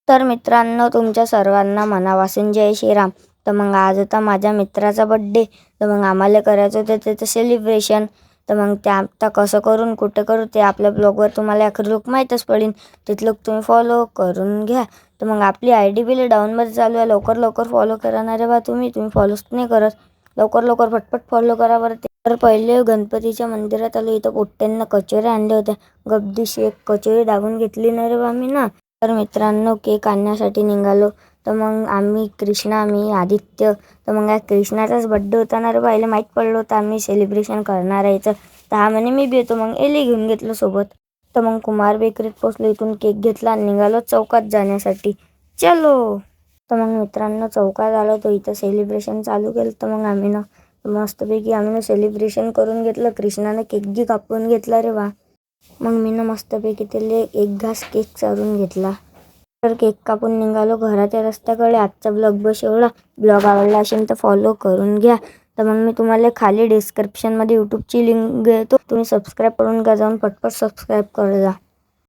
तर मित्रांनो, तुमच्या सर्वांना मनापासून जय श्रीराम. तर मग आज होता माझ्या मित्राचा बड्डे. तर मग आम्हाला करायचं होतं त्याचं सेलिब्रेशन. तर मग ते आता कसं करून कुठं करू ते आपल्या ब्लॉगवर तुम्हाला अखेर लोक माहीतच पडेल. तिथलं तुम्ही फॉलो करून घ्या. तर मग आपली ID बिल डाऊनमध्ये चालू आहे. लवकर लवकर फॉलो करणार आहे बा. तुम्ही फॉलोच नाही करत. लवकर लवकर पटपट फॉलो करा बरं. तर पहिले गणपतीच्या मंदिरात आलो. इथं पोट्ट्यांना कचोऱ्या आणल्या होत्या. गपदिशी एक कचोरी दाबून घेतली ना रे बा मी ना. तर मित्रांनो, केक आणण्यासाठी निघालो. तर मग आम्ही कृष्णा, मी, आदित्य. तर मग आज कृष्णाचाच बड्डे होता ना रे बाईला माहीत पडलं होतं आम्ही सेलिब्रेशन करणार आहे. तर हा म्हणे मी बी येतो. मग एले घेऊन घेतलं सोबत. तर मग कुमार बेकरीत पोचलो. इथून केक घेतला आणि निघालो चौकात जाण्यासाठी. चलो. तर मग मित्रांनो, चौकात आलो. तो इथं सेलिब्रेशन चालू केलं. तर मग आम्ही ना मस्तपैकी आम्ही सेलिब्रेशन करून घेतलं. कृष्णानं केक कापून घेतला रे वा. मग मी ना मस्तपैकी त्याला एक घास केक चारून घेतला. तर केक कापून निघालो घराच्या रस्त्याकडे. आजचा ब्लॉग बस एवढा. ब्लॉग आवडला असेल तर फॉलो करून घ्या. तर मग मी तुम्हाला खाली डिस्क्रिप्शनमध्ये यूट्यूबची लिंक देतो. तुम्ही सबस्क्राईब करून घ्या. जाऊन पटपट सबस्क्राईब करा.